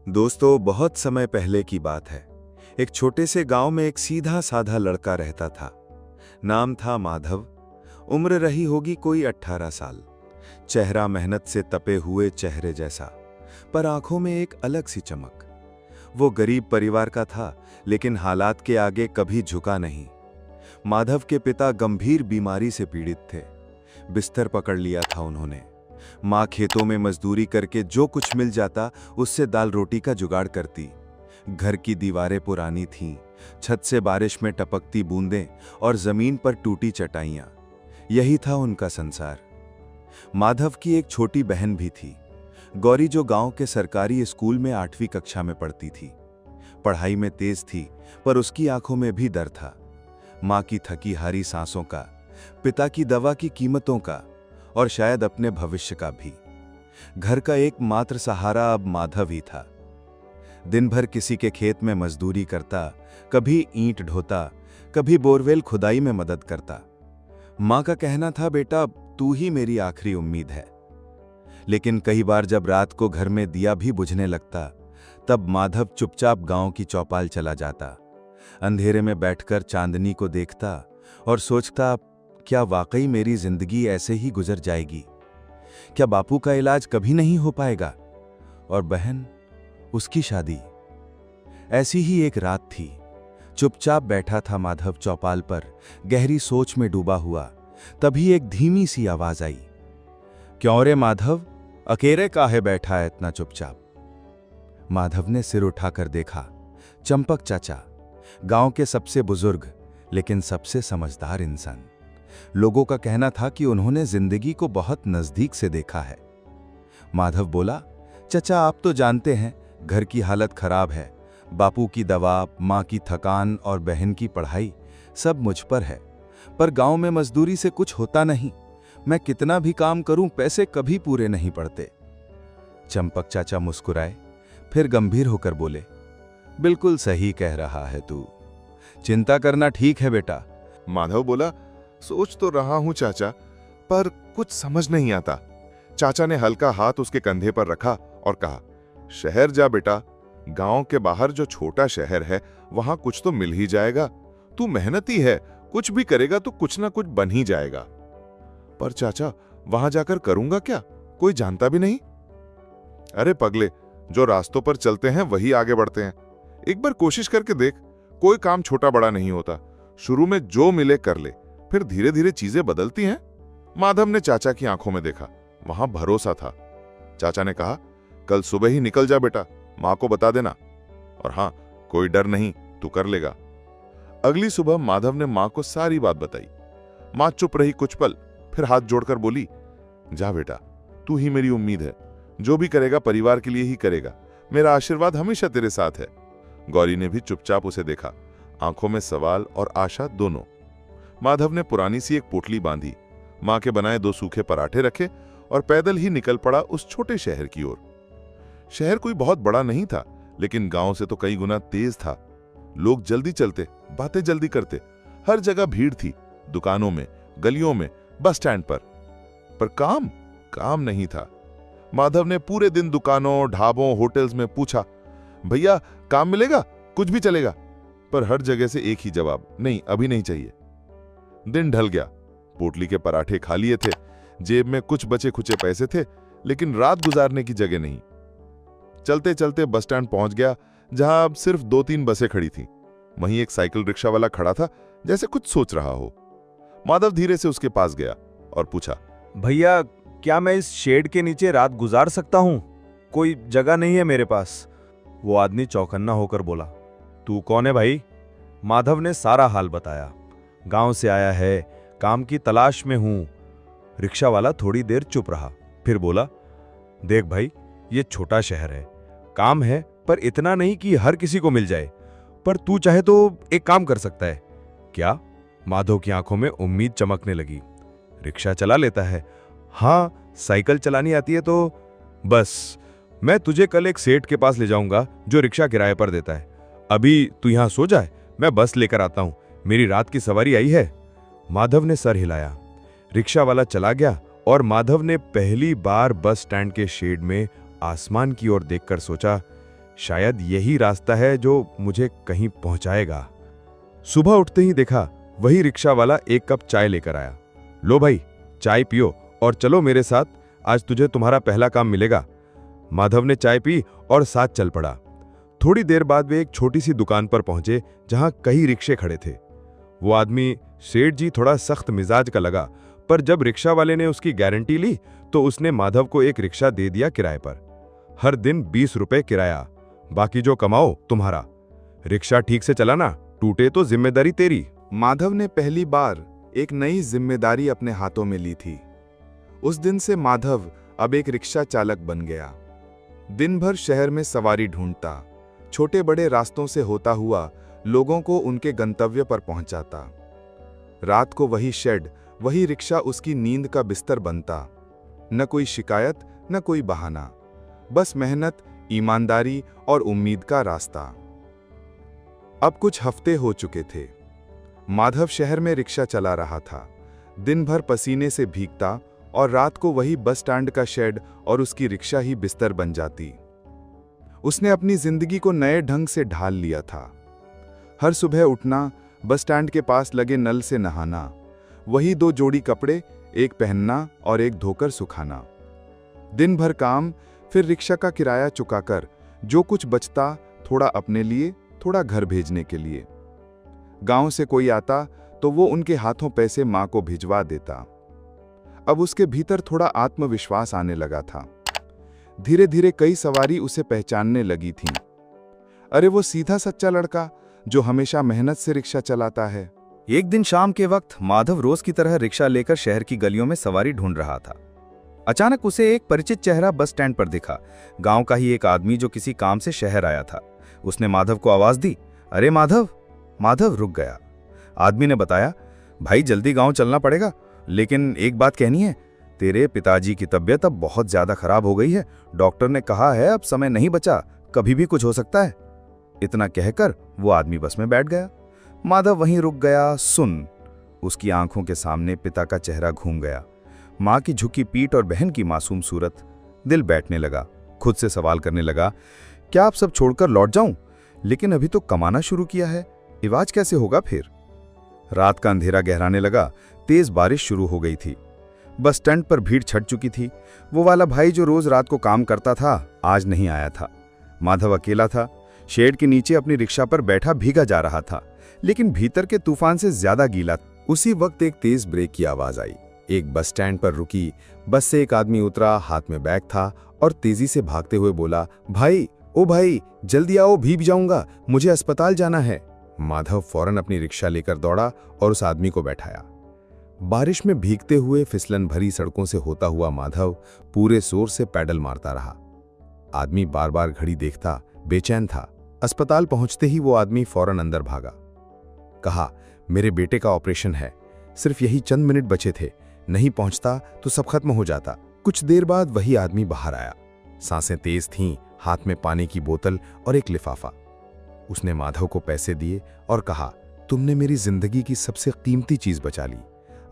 दोस्तों, बहुत समय पहले की बात है। एक छोटे से गांव में एक सीधा साधा लड़का रहता था। नाम था माधव। उम्र रही होगी कोई 18 साल। चेहरा मेहनत से तपे हुए चेहरे जैसा, पर आंखों में एक अलग सी चमक। वो गरीब परिवार का था, लेकिन हालात के आगे कभी झुका नहीं। माधव के पिता गंभीर बीमारी से पीड़ित थे। बिस्तर पकड़ लिया था उन्होंने। माँ खेतों में मजदूरी करके जो कुछ मिल जाता उससे दाल रोटी का जुगाड़ करती। घर की दीवारें पुरानी थीं, छत से बारिश में टपकती बूंदें और जमीन पर टूटी चटाइयां। यही था उनका संसार। माधव की एक छोटी बहन भी थी, गौरी, जो गांव के सरकारी स्कूल में 8वीं कक्षा में पढ़ती थी। पढ़ाई में तेज थी, पर उसकी आंखों में भी डर था। माँ की थकी हारी सांसों का, पिता की दवा की कीमतों का, और शायद अपने भविष्य का भी। घर का एकमात्र सहारा अब माधव ही था। दिन भर किसी के खेत में मजदूरी करता, कभी ईंट ढोता, कभी बोरवेल खुदाई में मदद करता। मां का कहना था, बेटा तू ही मेरी आखिरी उम्मीद है। लेकिन कई बार जब रात को घर में दिया भी बुझने लगता, तब माधव चुपचाप गांव की चौपाल चला जाता। अंधेरे में बैठकर चांदनी को देखता और सोचता, क्या वाकई मेरी जिंदगी ऐसे ही गुजर जाएगी? क्या बापू का इलाज कभी नहीं हो पाएगा? और बहन, उसकी शादी? ऐसी ही एक रात थी। चुपचाप बैठा था माधव चौपाल पर, गहरी सोच में डूबा हुआ। तभी एक धीमी सी आवाज आई, क्यों रे माधव, अकेले काहे बैठा है इतना चुपचाप? माधव ने सिर उठाकर देखा। चंपक चाचा, गांव के सबसे बुजुर्ग लेकिन सबसे समझदार इंसान। लोगों का कहना था कि उन्होंने जिंदगी को बहुत नजदीक से देखा है। माधव बोला, चचा आप तो जानते हैं घर की हालत खराब है। बापू की दवा, माँ की थकान और बहन की पढ़ाई, सब मुझ पर है। पर गांव में मजदूरी से कुछ होता नहीं। मैं कितना भी काम करूं, पैसे कभी पूरे नहीं पड़ते। चंपक चाचा मुस्कुराए, फिर गंभीर होकर बोले, बिल्कुल सही कह रहा है तू। चिंता करना ठीक है बेटा। माधव बोला, सोच तो रहा हूं चाचा, पर कुछ समझ नहीं आता। चाचा ने हल्का हाथ उसके कंधे पर रखा और कहा, शहर जा बेटा, गांव के बाहर जो छोटा शहर है वहां कुछ तो मिल ही जाएगा। तू मेहनती है, कुछ भी करेगा तो कुछ ना कुछ बन ही जाएगा। पर चाचा, वहां जाकर करूंगा क्या? कोई जानता भी नहीं। अरे पगले, जो रास्तों पर चलते हैं वही आगे बढ़ते हैं। एक बार कोशिश करके देख, कोई काम छोटा बड़ा नहीं होता। शुरू में जो मिले कर ले, फिर धीरे धीरे चीजें बदलती हैं। माधव ने चाचा की आंखों में देखा, वहां भरोसा था। चाचा ने कहा, कल सुबह ही निकल जा बेटा, मां को बता देना। और हां, कोई डर नहीं, तू कर लेगा। अगली सुबह माधव ने मां को सारी बात बताई। मां चुप रही कुछ पल, फिर हाथ जोड़कर बोली, जा बेटा, तू ही मेरी उम्मीद है। जो भी करेगा परिवार के लिए ही करेगा। मेरा आशीर्वाद हमेशा तेरे साथ है। गौरी ने भी चुपचाप उसे देखा, आंखों में सवाल और आशा दोनों। माधव ने पुरानी सी एक पोटली बांधी, मां के बनाए 2 सूखे पराठे रखे और पैदल ही निकल पड़ा उस छोटे शहर की ओर। शहर कोई बहुत बड़ा नहीं था, लेकिन गांव से तो कई गुना तेज था। लोग जल्दी चलते, बातें जल्दी करते। हर जगह भीड़ थी, दुकानों में, गलियों में, बस स्टैंड पर काम नहीं था। माधव ने पूरे दिन दुकानों, ढाबों, होटल्स में पूछा, भैया काम मिलेगा? कुछ भी चलेगा। पर हर जगह से एक ही जवाब, नहीं अभी नहीं चाहिए। दिन ढल गया, पोटली के पराठे खा लिए थे, जेब में कुछ बचे खुचे पैसे थे, लेकिन रात गुजारने की जगह नहीं। चलते चलते बस स्टैंड पहुंच गया, जहां अब सिर्फ 2-3 बसें खड़ी थीं। वहीं एक साइकिल रिक्शा वाला खड़ा था, जैसे कुछ सोच रहा हो। माधव धीरे से उसके पास गया और पूछा, भैया क्या मैं इस शेड के नीचे रात गुजार सकता हूं? कोई जगह नहीं है मेरे पास। वो आदमी चौकन्ना होकर बोला, तू कौन है भाई? माधव ने सारा हाल बताया। गांव से आया है, काम की तलाश में हूं। रिक्शा वाला थोड़ी देर चुप रहा, फिर बोला, देख भाई, ये छोटा शहर है, काम है पर इतना नहीं कि हर किसी को मिल जाए। पर तू चाहे तो एक काम कर सकता है। क्या? माधव की आंखों में उम्मीद चमकने लगी। रिक्शा चला लेता है? हाँ, साइकिल चलानी आती है तो बस मैं तुझे कल एक सेठ के पास ले जाऊंगा जो रिक्शा किराए पर देता है। अभी तू यहां सो जाए, मैं बस लेकर आता हूं, मेरी रात की सवारी आई है। माधव ने सर हिलाया। रिक्शा वाला चला गया और माधव ने पहली बार बस स्टैंड के शेड में आसमान की ओर देखकर सोचा, शायद यही रास्ता है जो मुझे कहीं पहुंचाएगा। सुबह उठते ही देखा वही रिक्शा वाला एक कप चाय लेकर आया। लो भाई, चाय पियो और चलो मेरे साथ, आज तुझे तुम्हारा पहला काम मिलेगा। माधव ने चाय पी और साथ चल पड़ा। थोड़ी देर बाद वे एक छोटी सी दुकान पर पहुंचे जहां कई रिक्शे खड़े थे। वो आदमी सेठ जी थोड़ा सख्त मिजाज का लगा, पर जब रिक्शा वाले ने उसकी गारंटी ली तो उसने माधव को एक रिक्शा दे दिया किराए पर। हर दिन 20 रुपए किराया, बाकी जो कमाओ तुम्हारा। रिक्शा ठीक से चलाना, टूटे तो जिम्मेदारी तेरी। माधव ने पहली बार एक नई जिम्मेदारी अपने हाथों में ली थी। उस दिन से माधव अब एक रिक्शा चालक बन गया। दिन भर शहर में सवारी ढूंढता, छोटे बड़े रास्तों से होता हुआ लोगों को उनके गंतव्य पर पहुंचाता। रात को वही शेड, वही रिक्शा उसकी नींद का बिस्तर बनता। न कोई शिकायत, न कोई बहाना, बस मेहनत, ईमानदारी और उम्मीद का रास्ता। अब कुछ हफ्ते हो चुके थे। माधव शहर में रिक्शा चला रहा था, दिन भर पसीने से भीगता और रात को वही बस स्टैंड का शेड और उसकी रिक्शा ही बिस्तर बन जाती। उसने अपनी जिंदगी को नए ढंग से ढाल लिया था। हर सुबह उठना, बस स्टैंड के पास लगे नल से नहाना, वही 2 जोड़ी कपड़े, एक पहनना और एक धोकर सुखाना। दिन भर काम, फिर रिक्शा का किराया चुकाकर जो कुछ बचता, थोड़ा अपने लिए, थोड़ा घर भेजने के लिए। गांव से कोई आता तो वो उनके हाथों पैसे मां को भिजवा देता। अब उसके भीतर थोड़ा आत्मविश्वास आने लगा था। धीरे धीरे कई सवारी उसे पहचानने लगी थीं। अरे वो सीधा सच्चा लड़का जो हमेशा मेहनत से रिक्शा चलाता है। एक दिन शाम के वक्त माधव रोज की तरह रिक्शा लेकर शहर की गलियों में सवारी ढूंढ रहा था। अचानक उसे एक परिचित चेहरा बस स्टैंड पर दिखा। गांव का ही एक आदमी जो किसी काम से शहर आया था। उसने माधव को आवाज दी, अरे माधव। माधव रुक गया। आदमी ने बताया, भाई जल्दी गांव चलना पड़ेगा, लेकिन एक बात कहनी है, तेरे पिताजी की तबीयत अब बहुत ज्यादा खराब हो गई है। डॉक्टर ने कहा है अब समय नहीं बचा, कभी भी कुछ हो सकता है। इतना कहकर वो आदमी बस में बैठ गया। माधव वहीं रुक गया। सुन, उसकी आंखों के सामने पिता का चेहरा घूम गया। मां की झुकी पीठ और बहन की मासूम सूरत। दिल बैठने लगा। खुद से सवाल करने लगा, क्या आप सब छोड़कर लौट जाऊं? लेकिन अभी तो कमाना शुरू किया है, इलाज कैसे होगा फिर? रात का अंधेरा गहराने लगा। तेज बारिश शुरू हो गई थी। बस स्टैंड पर भीड़ छट चुकी थी। वो वाला भाई जो रोज रात को काम करता था आज नहीं आया था। माधव अकेला था। शेड के नीचे अपनी रिक्शा पर बैठा भीगा जा रहा था, लेकिन भीतर के तूफान से ज्यादा गीला। उसी वक्त एक तेज ब्रेक की आवाज आई। एक बस स्टैंड पर रुकी बस से एक आदमी उतरा, हाथ में बैग था और तेजी से भागते हुए बोला, भाई, ओ भाई, जल्दी आओ, भीग जाऊंगा, मुझे अस्पताल जाना है। माधव फौरन अपनी रिक्शा लेकर दौड़ा और उस आदमी को बैठाया। बारिश में भीगते हुए फिसलन भरी सड़कों से होता हुआ माधव पूरे जोर से पैडल मारता रहा। आदमी बार बार घड़ी देखता, बेचैन था। अस्पताल पहुंचते ही वो आदमी फौरन अंदर भागा। कहा, मेरे बेटे का ऑपरेशन है, सिर्फ यही चंद मिनट बचे थे, नहीं पहुंचता तो सब खत्म हो जाता। कुछ देर बाद वही आदमी बाहर आया। सांसें तेज थीं, हाथ में पानी की बोतल और एक लिफाफा। उसने माधव को पैसे दिए और कहा, तुमने मेरी जिंदगी की सबसे कीमती चीज बचा ली।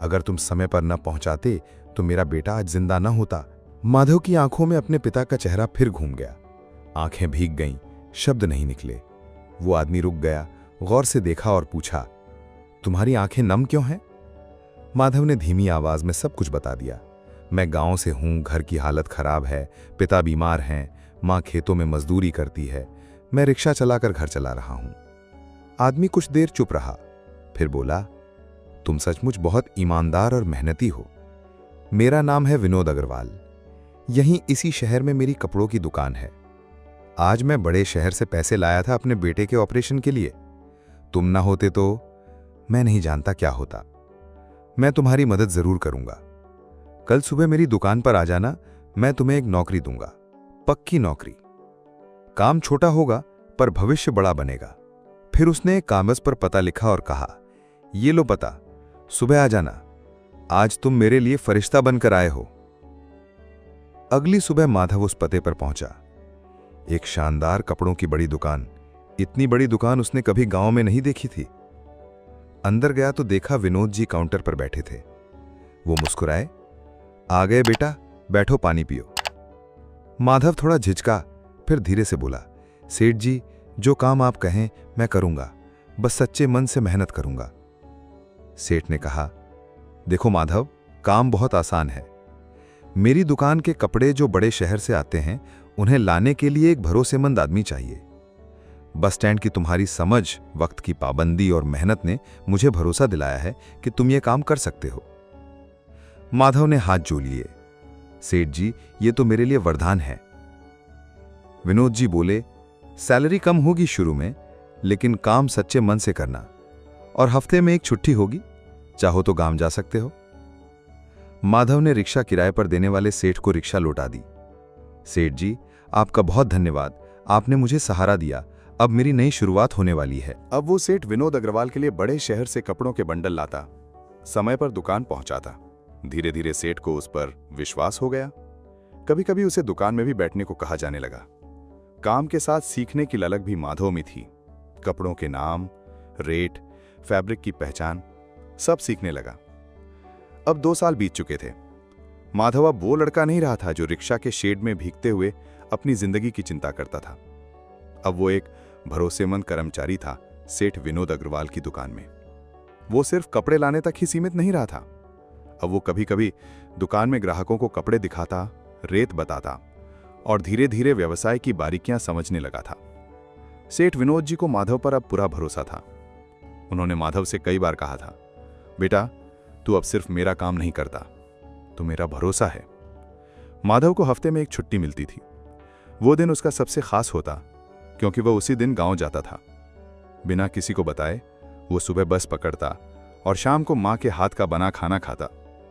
अगर तुम समय पर न पहुंचाते तो मेरा बेटा आज जिंदा न होता। माधव की आंखों में अपने पिता का चेहरा फिर घूम गया। आंखें भीग गईं, शब्द नहीं निकले। वो आदमी रुक गया, गौर से देखा और पूछा, तुम्हारी आंखें नम क्यों हैं? माधव ने धीमी आवाज में सब कुछ बता दिया। मैं गांव से हूं, घर की हालत खराब है, पिता बीमार हैं, मां खेतों में मजदूरी करती है, मैं रिक्शा चलाकर घर चला रहा हूं। आदमी कुछ देर चुप रहा, फिर बोला, तुम सचमुच बहुत ईमानदार और मेहनती हो। मेरा नाम है विनोद अग्रवाल। यहीं इसी शहर में मेरी कपड़ों की दुकान है। आज मैं बड़े शहर से पैसे लाया था अपने बेटे के ऑपरेशन के लिए। तुम ना होते तो मैं नहीं जानता क्या होता। मैं तुम्हारी मदद जरूर करूंगा। कल सुबह मेरी दुकान पर आ जाना, मैं तुम्हें एक नौकरी दूंगा, पक्की नौकरी। काम छोटा होगा पर भविष्य बड़ा बनेगा। फिर उसने एक कागज पर पता लिखा और कहा, ये लो पता, सुबह आ जाना, आज तुम मेरे लिए फरिश्ता बनकर आए हो। अगली सुबह माधव उस पते पर पहुंचा। एक शानदार कपड़ों की बड़ी दुकान। इतनी बड़ी दुकान उसने कभी गांव में नहीं देखी थी। अंदर गया तो देखा विनोद जी काउंटर पर बैठे थे। वो मुस्कुराए, आ गए बेटा, बैठो पानी पियो। माधव थोड़ा झिझका, फिर धीरे से बोला, सेठ जी, जो काम आप कहें मैं करूंगा, बस सच्चे मन से मेहनत करूंगा। सेठ ने कहा, देखो माधव, काम बहुत आसान है। मेरी दुकान के कपड़े जो बड़े शहर से आते हैं, उन्हें लाने के लिए एक भरोसेमंद आदमी चाहिए। बस स्टैंड की तुम्हारी समझ, वक्त की पाबंदी और मेहनत ने मुझे भरोसा दिलाया है कि तुम ये काम कर सकते हो। माधव ने हाथ जोड़ लिए। सेठ जी, ये तो मेरे लिए वरदान है। विनोद जी बोले, सैलरी कम होगी शुरू में, लेकिन काम सच्चे मन से करना, और हफ्ते में एक छुट्टी होगी, चाहो तो गांव जा सकते हो। माधव ने रिक्शा किराए पर देने वाले सेठ को रिक्शा लौटा दी। सेठ जी, आपका बहुत धन्यवाद, आपने मुझे सहारा दिया। अब मेरी नई शुरुआत होने वाली है। अब वो सेठ विनोद अग्रवाल के लिए बड़े शहर से कपड़ों के बंडल लाता, समय पर दुकान पहुंचाता। धीरे धीरे सेठ को उस पर विश्वास हो गया। कभी कभी उसे दुकान में भी बैठने को कहा जाने लगा। काम के साथ सीखने की ललक भी माधव में थी। कपड़ों के नाम, रेट, फैब्रिक की पहचान सब सीखने लगा। अब 2 साल बीत चुके थे। माधव अब वो लड़का नहीं रहा था जो रिक्शा के शेड में भीगते हुए अपनी जिंदगी की चिंता करता था। अब वो एक भरोसेमंद कर्मचारी था सेठ विनोद अग्रवाल की दुकान में। वो सिर्फ कपड़े लाने तक ही सीमित नहीं रहा था। अब वो कभी कभी दुकान में ग्राहकों को कपड़े दिखाता, रेट बताता और धीरे धीरे व्यवसाय की बारीकियां समझने लगा था। सेठ विनोद जी को माधव पर अब पूरा भरोसा था। उन्होंने माधव से कई बार कहा था, बेटा, तू अब सिर्फ मेरा काम नहीं करता, तू मेरा भरोसा है। माधव को हफ्ते में एक छुट्टी मिलती थी। वो दिन उसका सबसे खास होता, क्योंकि वह उसी दिन गांव जाता था। बिना किसी को बताए वो सुबह बस पकड़ता और शाम को मां के हाथ का बना खाना खाता,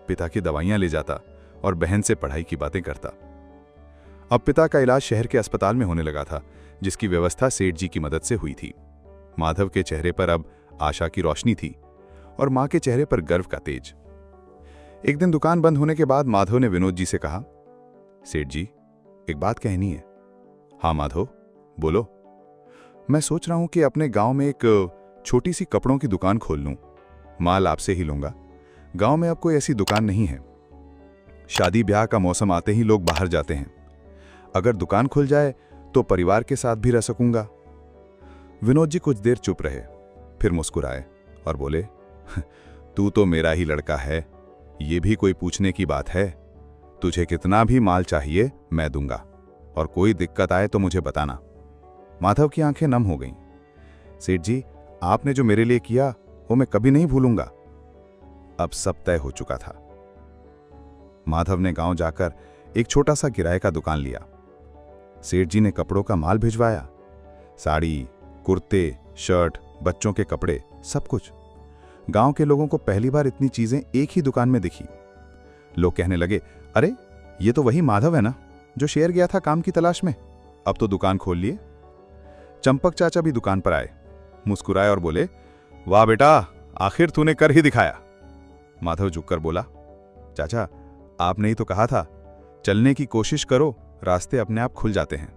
पिता की दवाइयां ले जाता और बहन से पढ़ाई की बातें करता। अब पिता का इलाज शहर के अस्पताल में होने लगा था, जिसकी व्यवस्था सेठ जी की मदद से हुई थी। माधव के चेहरे पर अब आशा की रोशनी थी और मां के चेहरे पर गर्व का तेज। एक दिन दुकान बंद होने के बाद माधव ने विनोद जी से कहा, सेठ जी, एक बात कहनी है। हाँ माधव, बोलो। मैं सोच रहा हूं कि अपने गांव में एक छोटी सी कपड़ों की दुकान खोल लूं। माल आपसे ही लूंगा। गांव में अब कोई ऐसी दुकान नहीं है। शादी ब्याह का मौसम आते ही लोग बाहर जाते हैं। अगर दुकान खुल जाए तो परिवार के साथ भी रह सकूंगा। विनोद जी कुछ देर चुप रहे, फिर मुस्कुराए और बोले, तू तो मेरा ही लड़का है, ये भी कोई पूछने की बात है। तुझे कितना भी माल चाहिए मैं दूंगा, और कोई दिक्कत आए तो मुझे बताना। माधव की आंखें नम हो गईं। सेठ जी, आपने जो मेरे लिए किया वो मैं कभी नहीं भूलूंगा। अब सब तय हो चुका था। माधव ने गांव जाकर एक छोटा सा किराए का दुकान लिया। सेठ जी ने कपड़ों का माल भिजवाया, साड़ी, कुर्ते, शर्ट, बच्चों के कपड़े, सब कुछ। गांव के लोगों को पहली बार इतनी चीजें एक ही दुकान में दिखी। लोग कहने लगे, अरे ये तो वही माधव है ना जो शहर गया था काम की तलाश में, अब तो दुकान खोल लिए। चंपक चाचा भी दुकान पर आए, मुस्कुराए और बोले, वाह बेटा, आखिर तूने कर ही दिखाया। माधव झुककर बोला, चाचा, आपने ही तो कहा था, चलने की कोशिश करो, रास्ते अपने आप खुल जाते हैं।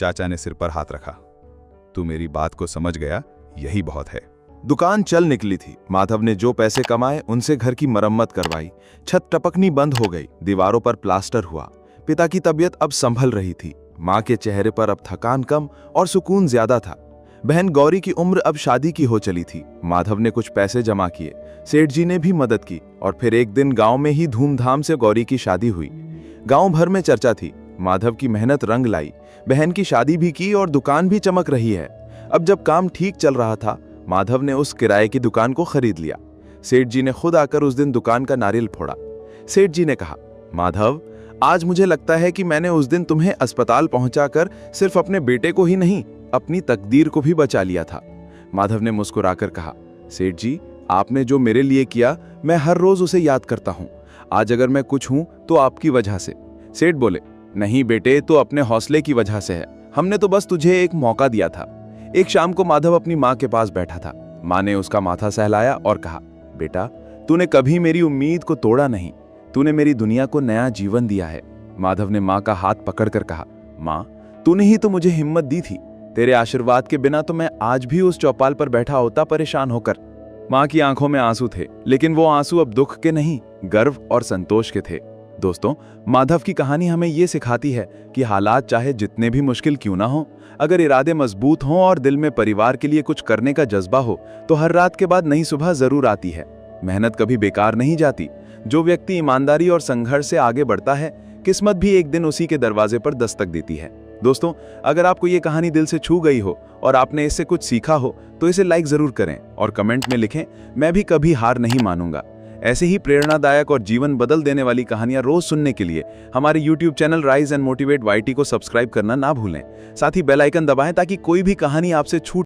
चाचा ने सिर पर हाथ रखा, तू मेरी बात को समझ गया, यही बहुत है। दुकान चल निकली थी। माधव ने जो पैसे कमाए उनसे घर की मरम्मत करवाई। छत टपकनी बंद हो गई, दीवारों पर प्लास्टर हुआ। पिता की तबीयत अब संभल रही थी। मां के चेहरे पर अब थकान कम और सुकून ज्यादा था। बहन गौरी की उम्र अब शादी की हो चली थी। माधव ने कुछ पैसे जमा किए, सेठ जी ने भी मदद की, और फिर एक दिन गांव में ही धूमधाम से गौरी की शादी हुई। गांव भर में चर्चा थी। माधव की मेहनत रंग लाई, बहन की शादी भी की और दुकान भी चमक रही है। अब जब काम ठीक चल रहा था, माधव ने उस किराए की दुकान को खरीद लिया। सेठ जी ने खुद आकर उस दिन दुकान का नारियल फोड़ा। सेठ जी ने कहा, माधव, आज मुझे लगता है कि मैंने उस दिन तुम्हें अस्पताल पहुंचाकर सिर्फ अपने बेटे को ही नहीं, अपनी तकदीर को भी बचा लिया था। माधव ने मुस्कुराकर कहा, सेठ जी, आपने जो मेरे लिए किया मैं हर रोज उसे याद करता हूं। आज अगर मैं कुछ हूं तो आपकी वजह से। सेठ बोले, नहीं बेटे, तो अपने हौसले की वजह से है। हमने तो बस तुझे एक मौका दिया था। एक शाम को माधव अपनी मां के पास बैठा था। मां ने उसका माथा सहलाया और कहा, बेटा, तूने कभी मेरी उम्मीद को तोड़ा नहीं, तूने मेरी दुनिया को नया जीवन दिया है। माधव ने मां का हाथ पकड़कर कहा, मां, तूने ही तो मुझे हिम्मत दी थी। तेरे आशीर्वाद के बिना तो मैं आज भी उस चौपाल पर बैठा होता परेशान होकर। मां की आंखों में आंसू थे, लेकिन वो आंसू अब दुख के नहीं, गर्व और संतोष के थे। दोस्तों, माधव की कहानी हमें ये सिखाती है कि हालात चाहे जितने भी मुश्किल क्यों ना हो, अगर इरादे मजबूत हों और दिल में परिवार के लिए कुछ करने का जज्बा हो तो हर रात के बाद नई सुबह जरूर आती है। मेहनत कभी बेकार नहीं जाती। जो व्यक्ति ईमानदारी और संघर्ष से आगे बढ़ता है, किस्मत भी एक दिन उसी के दरवाजे पर दस्तक देती है। दोस्तों, अगर आपको ये कहानी दिल से छू गई हो और आपने इससे कुछ सीखा हो तो इसे लाइक जरूर करें और कमेंट में लिखें, मैं भी कभी हार नहीं मानूंगा। ऐसे ही प्रेरणादायक और जीवन बदल देने वाली कहानियां रोज सुनने के लिए हमारे YouTube channel rise and motivate YT को सब्सक्राइब करना ना भूलें। साथ ही बेल आइकन दबाएं ताकि कोई भी कहानी आपसे छूट